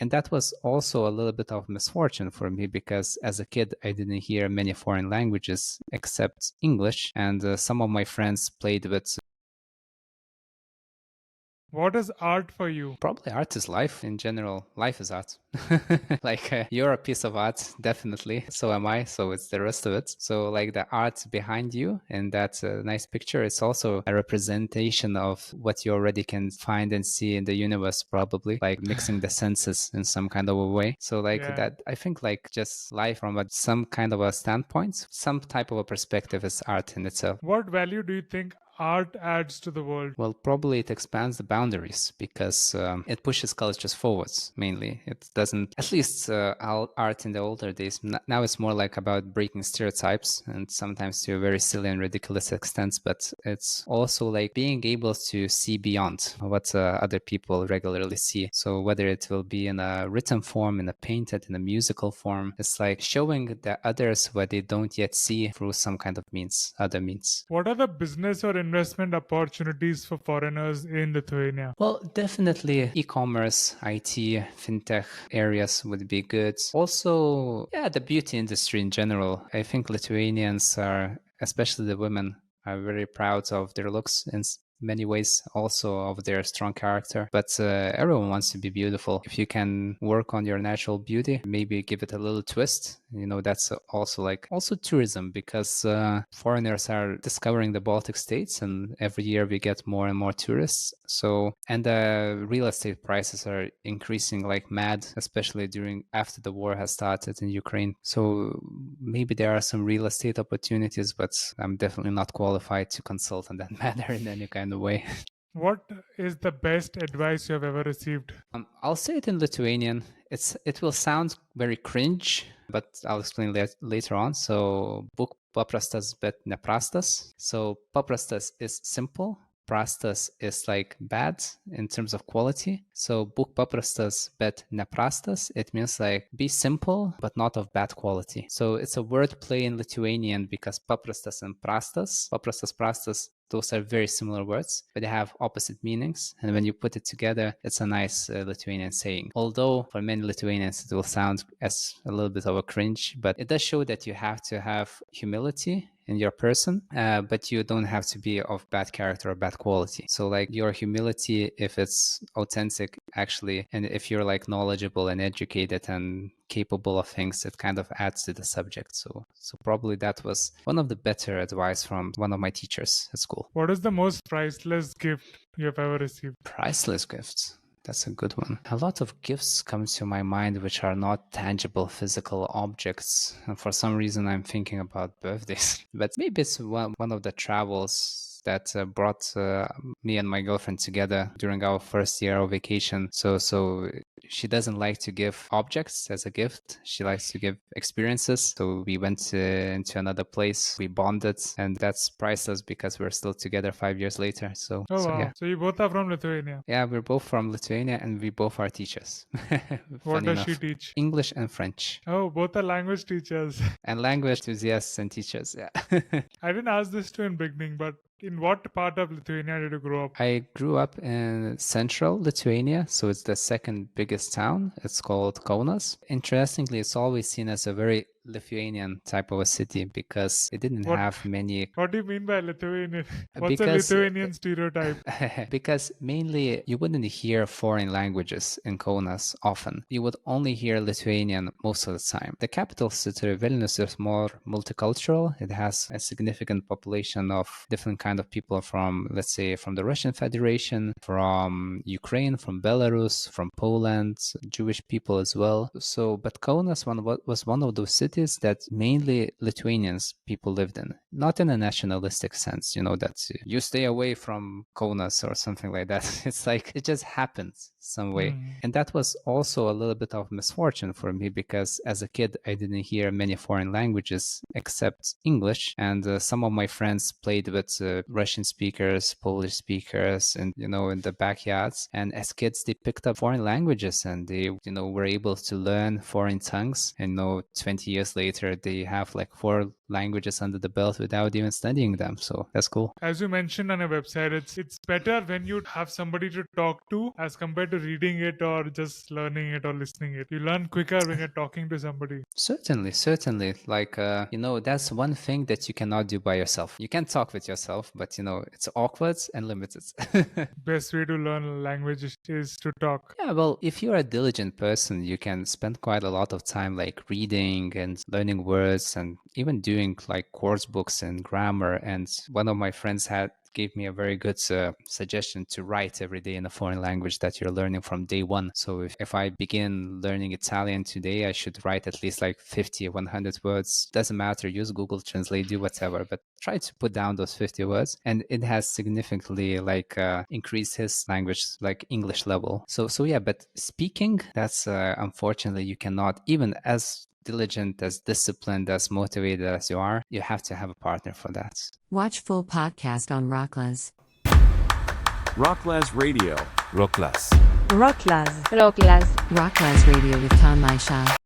And that was also a little bit of misfortune for me because as a kid, I didn't hear many foreign languages except English. And some of my friends played with. What is art for you? Probably art is life in general. Life is art. Like you're a piece of art, definitely. So am I. So it's the rest of it. So like the art behind you and that nice picture, it's also a representation of what you already can find and see in the universe, probably like mixing the senses in some kind of a way. So like Yeah. that, I think like just life from some kind of a standpoint, some type of a perspective is art in itself. What value do you think art adds to the world? Well, probably it expands the boundaries because it pushes cultures forwards mainly. It doesn't, at least art in the older days. Now it's more like about breaking stereotypes and sometimes to a very silly and ridiculous extents, but it's also like being able to see beyond what other people regularly see. So whether it will be in a written form, in a painted, in a musical form, it's like showing the others what they don't yet see through some kind of means, other means. What are the business or investment opportunities for foreigners in Lithuania? Well, definitely e-commerce, IT, fintech areas would be good. Also, yeah, the beauty industry in general. I think Lithuanians are, especially the women, are very proud of their looks in many ways, also of their strong character. But everyone wants to be beautiful. If you can work on your natural beauty, maybe give it a little twist. That's also like also tourism because foreigners are discovering the Baltic states, and every year we get more and more tourists. So, and the real estate prices are increasing like mad, especially after the war has started in Ukraine. So maybe there are some real estate opportunities, but I'm definitely not qualified to consult on that matter in any kind of way. What is the best advice you have ever received? I'll say it in Lithuanian. It will sound very cringe, but I'll explain later on. So, būk paprastas, bet neprastas. So, paprastas is simple. Prastas is like bad in terms of quality. So, būk paprastas, bet neprastas. It means like be simple, but not of bad quality. So, it's a word play in Lithuanian because paprastas and prastas, prastas, those are very similar words, but they have opposite meanings. And when you put it together, it's a nice Lithuanian saying. Although for many Lithuanians, it will sound as a little bit of a cringe, but it does show that you have to have humility in your person, but you don't have to be of bad character or bad quality. So like your humility, if it's authentic actually, and if you're like knowledgeable and educated and capable of things, it kind of adds to the subject. So probably that was one of the better advice from one of my teachers at school. What is the most priceless gift you have ever received? Priceless gifts. That's a good one. A lot of gifts come to my mind which are not tangible physical objects. And for some reason, I'm thinking about birthdays. But maybe it's one of the travels that brought me and my girlfriend together during our first year of vacation. So she doesn't like to give objects as a gift. She likes to give experiences. So we went into another place. We bonded, and that's priceless because we're still together 5 years later. So, Oh so wow. yeah. So you both are from Lithuania. Yeah, we're both from Lithuania and we both are teachers. What Funny does she enough. teach? English and French. Oh, both are language teachers. And language enthusiasts and teachers, yeah. I didn't ask this to in beginning, but in what part of Lithuania did you grow up? I grew up in central Lithuania, so it's the second biggest town. It's called Kaunas. Interestingly, it's always seen as a very Lithuanian type of a city because it didn't What have many. what do you mean by Lithuanian? What's a Because Lithuanian stereotype? because mainly you wouldn't hear foreign languages in Kaunas often. You would only hear Lithuanian most of the time. The capital city, Vilnius, is more multicultural. It has a significant population of different kind of people from, let's say, from the Russian Federation, from Ukraine, from Belarus, from Poland, Jewish people as well. So, but Kaunas was one of those cities that mainly Lithuanians people lived in, not in a nationalistic sense, that you stay away from Kaunas or something like that. It's like it just happens some way. Hmm. And that was also a little bit of misfortune for me because as a kid, I didn't hear many foreign languages except English. And some of my friends played with Russian speakers, Polish speakers, and, in the backyards. And as kids, they picked up foreign languages and they, were able to learn foreign tongues. And, 20 years later, they have like four languages under the belt without even studying them. So that's cool. As you mentioned on a website, it's better when you have somebody to talk to as compared to reading it or just learning it or listening it. You learn quicker when you're talking to somebody. Certainly, certainly. Like, that's one thing that you cannot do by yourself. You can talk with yourself, but, it's awkward and limited. Best way to learn a language is to talk. Yeah, well, if you're a diligent person, you can spend quite a lot of time like reading and learning words and even doing like course books and grammar. And one of my friends had gave me a very good suggestion to write every day in a foreign language that you're learning from day one. So if I begin learning Italian today, I should write at least like 50 or 100 words. Doesn't matter, use Google Translate, do whatever, but try to put down those 50 words. And it has significantly like increased his language, like English level. So yeah, but speaking, that's unfortunately you cannot, even as diligent, as disciplined, as motivated as you are, you have to have a partner for that. Watch full podcast on Rocklaz. Rocklaz Radio. Rocklaz. Rocklaz. Rocklaz Radio with Tanmay Shah.